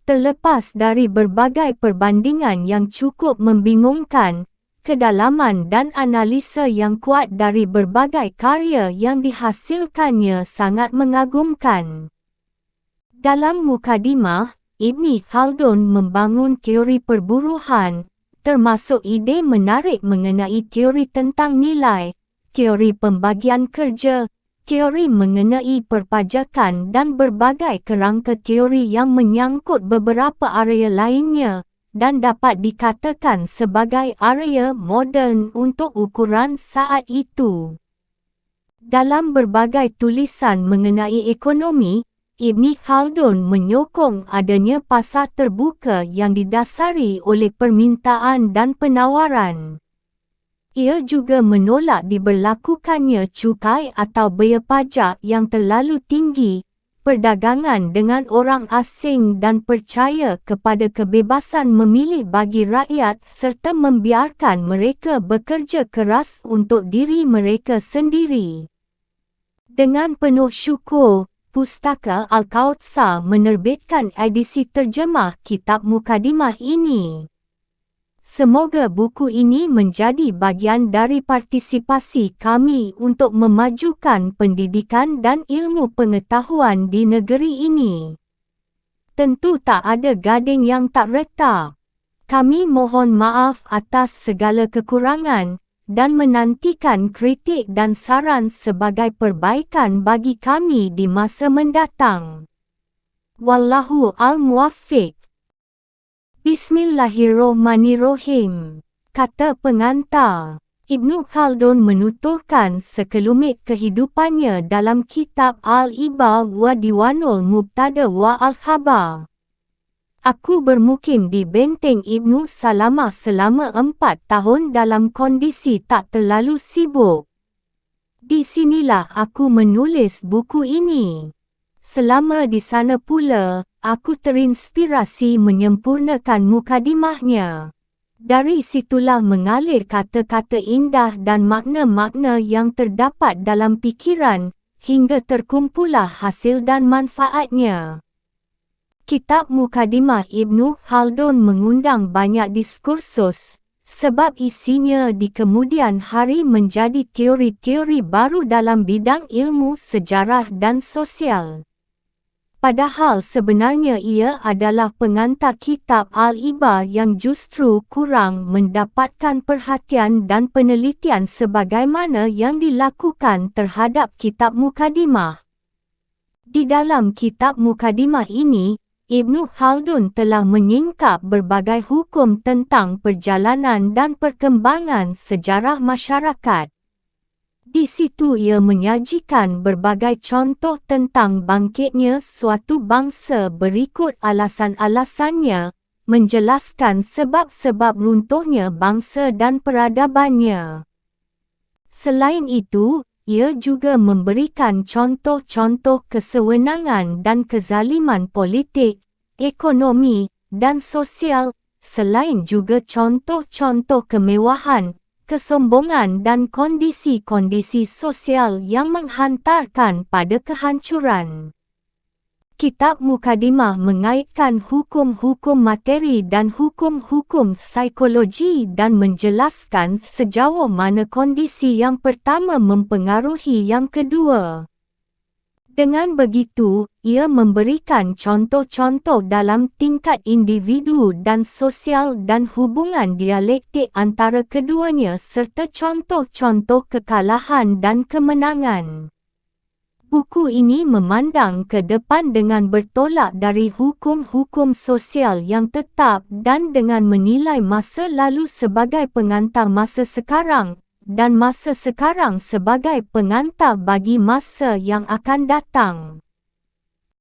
S1: Terlepas dari berbagai perbandingan yang cukup membingungkan, kedalaman dan analisa yang kuat dari berbagai karya yang dihasilkannya sangat mengagumkan. Dalam Mukadimah, Ibn Khaldun membangun teori perburuhan, termasuk ide menarik mengenai teori tentang nilai, teori pembagian kerja, teori mengenai perpajakan dan berbagai kerangka teori yang menyangkut beberapa area lainnya, dan dapat dikatakan sebagai area moden untuk ukuran saat itu. Dalam berbagai tulisan mengenai ekonomi, Ibn Khaldun menyokong adanya pasar terbuka yang didasari oleh permintaan dan penawaran. Ia juga menolak diberlakukannya cukai atau bea pajak yang terlalu tinggi, perdagangan dengan orang asing dan percaya kepada kebebasan memilih bagi rakyat serta membiarkan mereka bekerja keras untuk diri mereka sendiri. Dengan penuh syukur, Pustaka Al-Kautsar menerbitkan edisi terjemah kitab Mukadimah ini. Semoga buku ini menjadi bagian dari partisipasi kami untuk memajukan pendidikan dan ilmu pengetahuan di negeri ini. Tentu tak ada gading yang tak retak. Kami mohon maaf atas segala kekurangan dan menantikan kritik dan saran sebagai perbaikan bagi kami di masa mendatang. Wallahu al-muwaffiq. Bismillahirrohmanirrohim. Kata pengantar. Ibnu Khaldun menuturkan sekelumit kehidupannya dalam kitab Al-Ibar wa Diwanul Mubtada wa Al-Khabar. Aku bermukim di benteng Ibnu Salamah selama 4 tahun dalam kondisi tak terlalu sibuk. Di sinilah aku menulis buku ini. Selama di sana pula, aku terinspirasi menyempurnakan mukadimahnya. Dari situlah mengalir kata-kata indah dan makna-makna yang terdapat dalam pikiran, hingga terkumpulah hasil dan manfaatnya. Kitab Mukadimah Ibnu Khaldun mengundang banyak diskursus, sebab isinya di kemudian hari menjadi teori-teori baru dalam bidang ilmu sejarah dan sosial. Padahal sebenarnya ia adalah pengantar kitab Al-Ibar yang justru kurang mendapatkan perhatian dan penelitian sebagaimana yang dilakukan terhadap kitab Mukadimah. Di dalam kitab Mukadimah ini, Ibnu Khaldun telah menyingkap berbagai hukum tentang perjalanan dan perkembangan sejarah masyarakat. Di situ ia menyajikan berbagai contoh tentang bangkitnya suatu bangsa berikut alasan-alasannya, menjelaskan sebab-sebab runtuhnya bangsa dan peradabannya. Selain itu, ia juga memberikan contoh-contoh kesewenangan dan kezaliman politik, ekonomi, dan sosial, selain juga contoh-contoh kemewahan, kesombongan dan kondisi-kondisi sosial yang menghantarkan pada kehancuran. Kitab Mukadimah mengaitkan hukum-hukum materi dan hukum-hukum psikologi dan menjelaskan sejauh mana kondisi yang pertama mempengaruhi yang kedua. Dengan begitu, ia memberikan contoh-contoh dalam tingkat individu dan sosial dan hubungan dialektik antara keduanya serta contoh-contoh kekalahan dan kemenangan. Buku ini memandang ke depan dengan bertolak dari hukum-hukum sosial yang tetap dan dengan menilai masa lalu sebagai pengantar masa sekarang, dan masa sekarang sebagai pengantar bagi masa yang akan datang.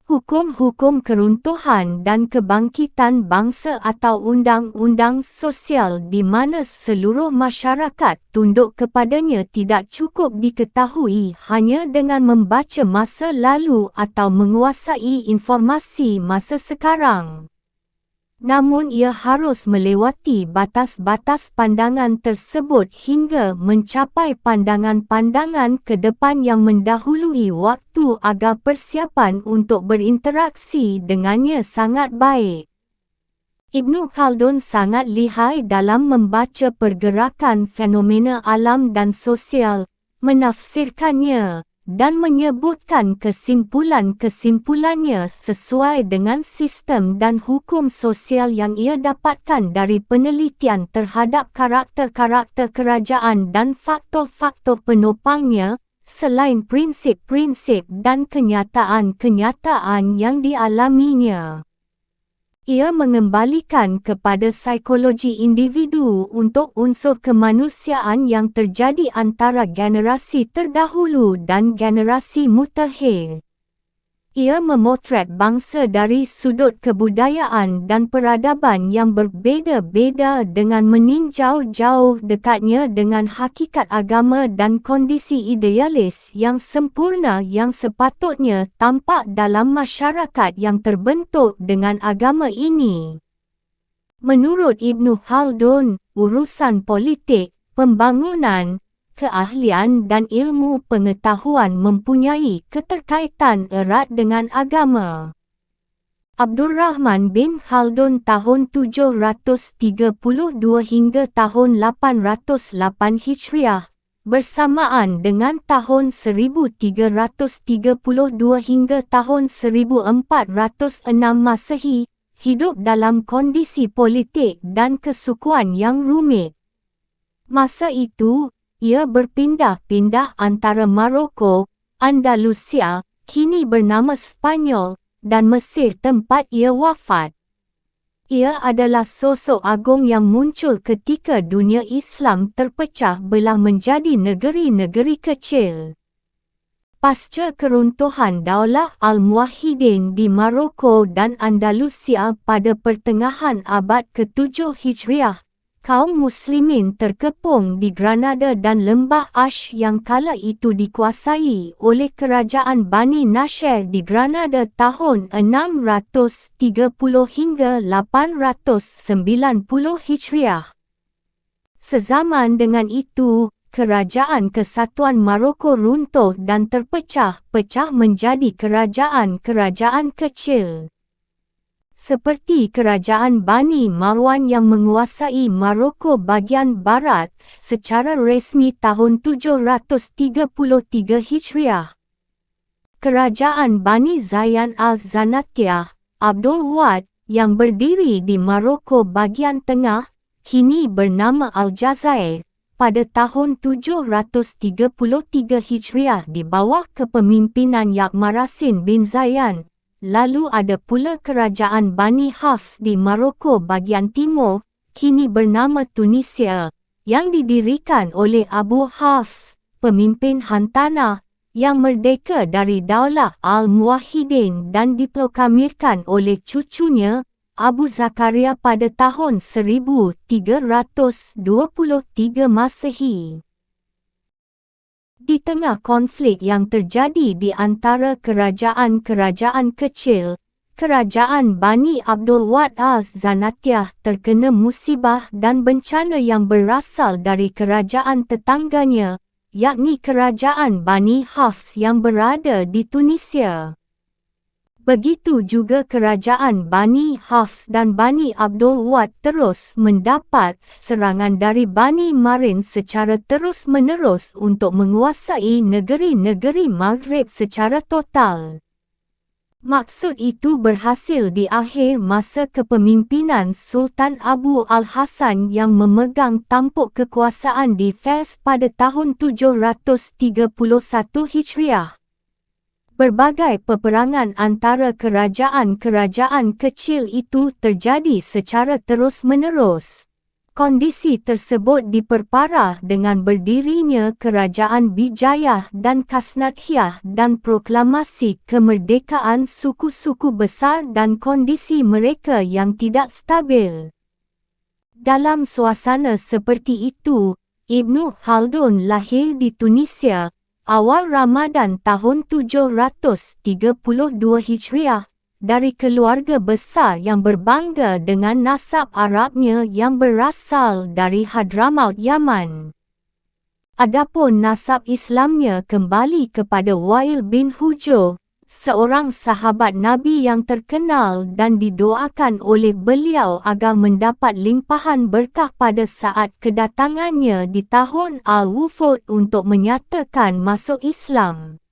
S1: Hukum-hukum keruntuhan dan kebangkitan bangsa atau undang-undang sosial di mana seluruh masyarakat tunduk kepadanya tidak cukup diketahui hanya dengan membaca masa lalu atau menguasai informasi masa sekarang. Namun ia harus melewati batas-batas pandangan tersebut hingga mencapai pandangan-pandangan ke depan yang mendahului waktu agar persiapan untuk berinteraksi dengannya sangat baik. Ibnu Khaldun sangat lihai dalam membaca pergerakan fenomena alam dan sosial, menafsirkannya, dan menyebutkan kesimpulan-kesimpulannya sesuai dengan sistem dan hukum sosial yang ia dapatkan dari penelitian terhadap karakter-karakter kerajaan dan faktor-faktor penopangnya, selain prinsip-prinsip dan kenyataan-kenyataan yang dialaminya. Ia mengembalikan kepada psikologi individu untuk unsur kemanusiaan yang terjadi antara generasi terdahulu dan generasi mutakhir. Ia memotret bangsa dari sudut kebudayaan dan peradaban yang berbeza-beza dengan meninjau jauh dekatnya dengan hakikat agama dan kondisi idealis yang sempurna yang sepatutnya tampak dalam masyarakat yang terbentuk dengan agama ini. Menurut Ibnu Khaldun, urusan politik, pembangunan, keahlian dan ilmu pengetahuan mempunyai keterkaitan erat dengan agama. Abdurrahman bin Khaldun tahun 732 hingga tahun 808 Hijriah, bersamaan dengan tahun 1332 hingga tahun 1406 Masehi, hidup dalam kondisi politik dan kesukuan yang rumit. Masa itu, ia berpindah-pindah antara Maroko, Andalusia, kini bernama Spanyol, dan Mesir tempat ia wafat. Ia adalah sosok agung yang muncul ketika dunia Islam terpecah belah menjadi negeri-negeri kecil. Pasca keruntuhan Daulah Al-Muwahhidin di Maroko dan Andalusia pada pertengahan abad ke-7 Hijriah, kaum muslimin terkepung di Granada dan Lembah Ash yang kala itu dikuasai oleh kerajaan Bani Nasir di Granada tahun 630 hingga 890 Hijriah. Sezaman dengan itu, Kerajaan Kesatuan Maroko runtuh dan terpecah-pecah menjadi kerajaan-kerajaan kecil. Seperti kerajaan Bani Marwan yang menguasai Maroko bagian barat secara resmi tahun 733 Hijriah. Kerajaan Bani Zayan Al-Zanatiyah, Abdul Wad, yang berdiri di Maroko bagian tengah, kini bernama Aljazair, pada tahun 733 Hijriah di bawah kepemimpinan Yaqmarasin bin Zayan. Lalu ada pula kerajaan Bani Hafs di Maroko bagian timur, kini bernama Tunisia, yang didirikan oleh Abu Hafs, pemimpin Hantanah, yang merdeka dari Daulah Al-Muwahhidin dan diproklamirkan oleh cucunya, Abu Zakaria pada tahun 1323 Masehi. Di tengah konflik yang terjadi di antara kerajaan-kerajaan kecil, kerajaan Bani Abdul Wad Az-Zanatiyah terkena musibah dan bencana yang berasal dari kerajaan tetangganya, yakni kerajaan Bani Hafs yang berada di Tunisia. Begitu juga kerajaan Bani Hafs dan Bani Abdul Wad terus mendapat serangan dari Bani Marin secara terus-menerus untuk menguasai negeri-negeri Maghrib secara total. Maksud itu berhasil di akhir masa kepemimpinan Sultan Abu Al-Hasan yang memegang tampuk kekuasaan di Fez pada tahun 731 Hijriah. Berbagai peperangan antara kerajaan-kerajaan kecil itu terjadi secara terus-menerus. Kondisi tersebut diperparah dengan berdirinya kerajaan Bijayah dan Kasnathiyah dan proklamasi kemerdekaan suku-suku besar dan kondisi mereka yang tidak stabil. Dalam suasana seperti itu, Ibnu Khaldun lahir di Tunisia, awal Ramadan tahun 732 Hijriah, dari keluarga besar yang berbangga dengan nasab Arabnya yang berasal dari Hadramaut Yaman. Adapun nasab Islamnya kembali kepada Wa'il bin Hujr, seorang sahabat Nabi yang terkenal dan didoakan oleh beliau agar mendapat limpahan berkah pada saat kedatangannya di tahun Al-Wufud untuk menyatakan masuk Islam.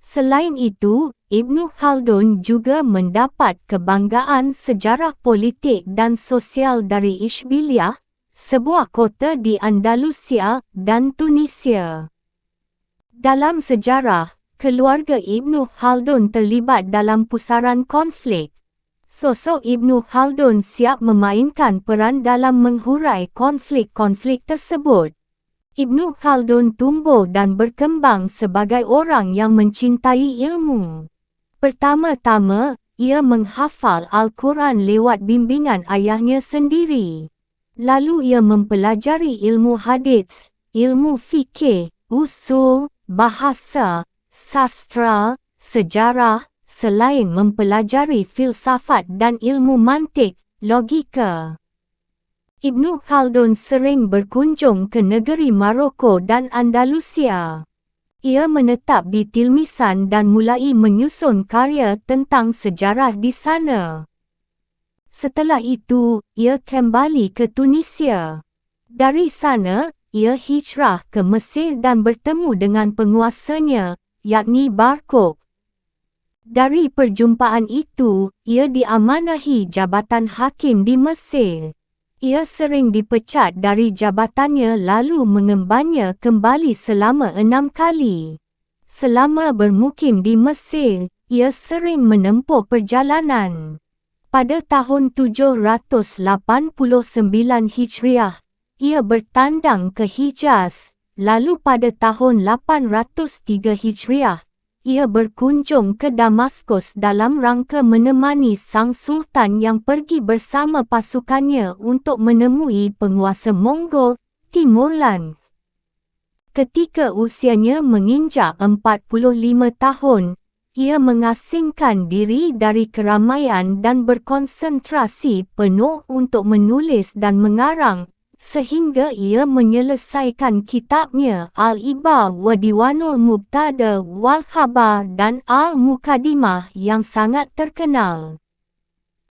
S1: Selain itu, Ibnu Khaldun juga mendapat kebanggaan sejarah politik dan sosial dari Ishbiliah, sebuah kota di Andalusia dan Tunisia. Dalam sejarah, keluarga Ibnu Khaldun terlibat dalam pusaran konflik. Sosok Ibnu Khaldun siap memainkan peran dalam menghurai konflik-konflik tersebut. Ibnu Khaldun tumbuh dan berkembang sebagai orang yang mencintai ilmu. Pertama-tama, ia menghafal Al-Quran lewat bimbingan ayahnya sendiri. Lalu ia mempelajari ilmu hadits, ilmu fikih, usul, bahasa, sastra, sejarah, selain mempelajari filsafat dan ilmu mantik, logika. Ibnu Khaldun sering berkunjung ke negeri Maroko dan Andalusia. Ia menetap di Tilmisan dan mulai menyusun karya tentang sejarah di sana. Setelah itu, ia kembali ke Tunisia. Dari sana, ia hijrah ke Mesir dan bertemu dengan penguasanya, yakni Barkok. Dari perjumpaan itu, ia diamanahi jabatan hakim di Mesir. Ia sering dipecat dari jabatannya lalu mengembannya kembali selama 6 kali. Selama bermukim di Mesir, ia sering menempuh perjalanan. Pada tahun 789 Hijriah, ia bertandang ke Hijaz. Lalu pada tahun 803 Hijriah, ia berkunjung ke Damaskus dalam rangka menemani sang sultan yang pergi bersama pasukannya untuk menemui penguasa Mongol, Timurlan. Ketika usianya menginjak 45 tahun, ia mengasingkan diri dari keramaian dan berkonsentrasi penuh untuk menulis dan mengarang, sehingga ia menyelesaikan kitabnya Al-Ibar wa Diwanul Mubtada wal Khabar dan Al-Muqaddimah yang sangat terkenal.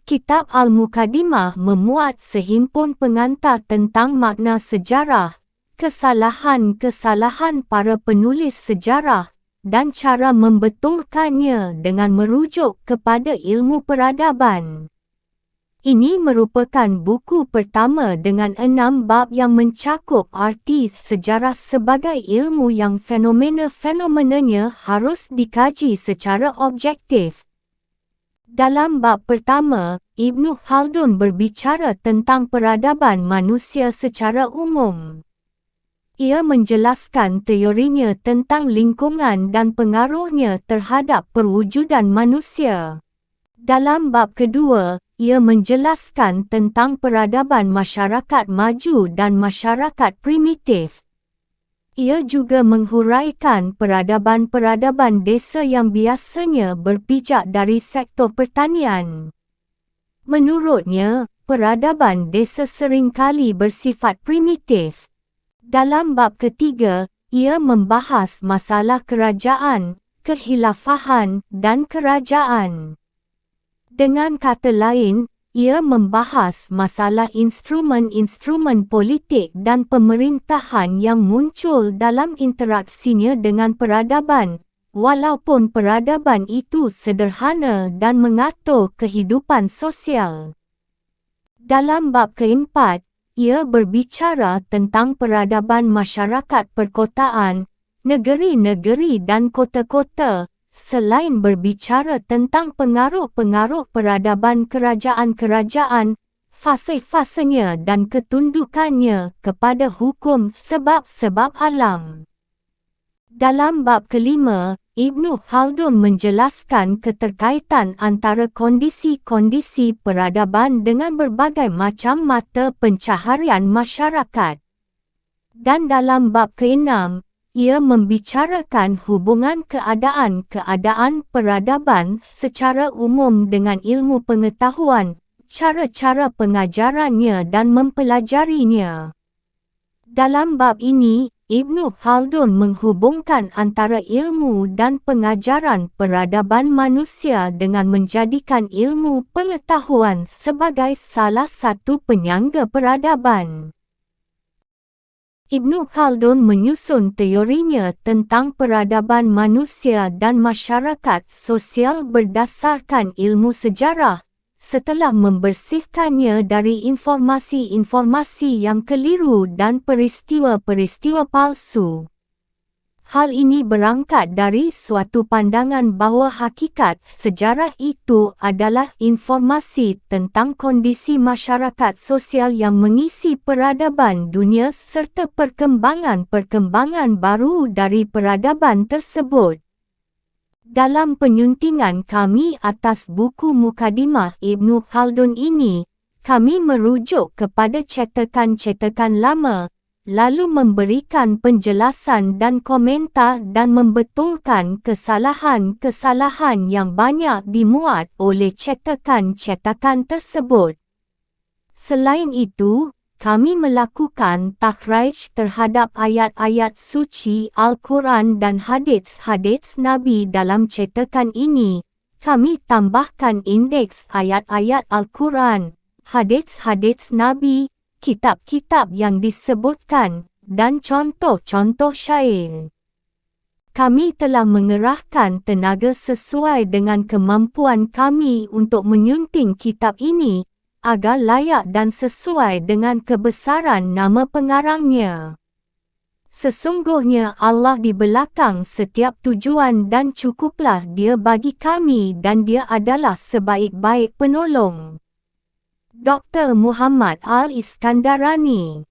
S1: Kitab Al-Muqaddimah memuat sehimpun pengantar tentang makna sejarah, kesalahan-kesalahan para penulis sejarah, dan cara membetulkannya dengan merujuk kepada ilmu peradaban. Ini merupakan buku pertama dengan 6 bab yang mencakup arti sejarah sebagai ilmu yang fenomena-fenomenanya harus dikaji secara objektif. Dalam bab pertama, Ibnu Khaldun berbicara tentang peradaban manusia secara umum. Ia menjelaskan teorinya tentang lingkungan dan pengaruhnya terhadap perwujudan manusia. Dalam bab kedua, ia menjelaskan tentang peradaban masyarakat maju dan masyarakat primitif. Ia juga menghuraikan peradaban-peradaban desa yang biasanya berpijak dari sektor pertanian. Menurutnya, peradaban desa seringkali bersifat primitif. Dalam bab ketiga, ia membahas masalah kerajaan, kehilafahan, dan kerajaan. Dengan kata lain, ia membahas masalah instrumen-instrumen politik dan pemerintahan yang muncul dalam interaksinya dengan peradaban, walaupun peradaban itu sederhana dan mengatur kehidupan sosial. Dalam bab keempat, ia berbicara tentang peradaban masyarakat perkotaan, negeri-negeri dan kota-kota, selain berbicara tentang pengaruh-pengaruh peradaban kerajaan-kerajaan, fase-fasenya dan ketundukannya kepada hukum sebab-sebab alam. Dalam bab kelima, Ibnu Khaldun menjelaskan keterkaitan antara kondisi-kondisi peradaban dengan berbagai macam mata pencaharian masyarakat. Dan dalam bab keenam, ia membicarakan hubungan keadaan-keadaan peradaban secara umum dengan ilmu pengetahuan, cara-cara pengajarannya dan mempelajarinya. Dalam bab ini, Ibnu Khaldun menghubungkan antara ilmu dan pengajaran peradaban manusia dengan menjadikan ilmu pengetahuan sebagai salah satu penyangga peradaban. Ibnu Khaldun menyusun teorinya tentang peradaban manusia dan masyarakat sosial berdasarkan ilmu sejarah, setelah membersihkannya dari informasi-informasi yang keliru dan peristiwa-peristiwa palsu. Hal ini berangkat dari suatu pandangan bahawa hakikat sejarah itu adalah informasi tentang kondisi masyarakat sosial yang mengisi peradaban dunia serta perkembangan-perkembangan baru dari peradaban tersebut. Dalam penyuntingan kami atas buku Mukadimah Ibnu Khaldun ini, kami merujuk kepada cetakan-cetakan lama, lalu memberikan penjelasan dan komentar dan membetulkan kesalahan-kesalahan yang banyak dimuat oleh cetakan-cetakan tersebut. Selain itu, kami melakukan takhrij terhadap ayat-ayat suci Al-Quran dan hadits-hadits Nabi dalam cetakan ini. Kami tambahkan indeks ayat-ayat Al-Quran, hadits-hadits Nabi, kitab-kitab yang disebutkan, dan contoh-contoh syair. Kami telah mengerahkan tenaga sesuai dengan kemampuan kami untuk menyunting kitab ini, agar layak dan sesuai dengan kebesaran nama pengarangnya. Sesungguhnya Allah di belakang setiap tujuan dan cukuplah Dia bagi kami dan Dia adalah sebaik-baik penolong. Dr. Muhammad Al-Iskandarani.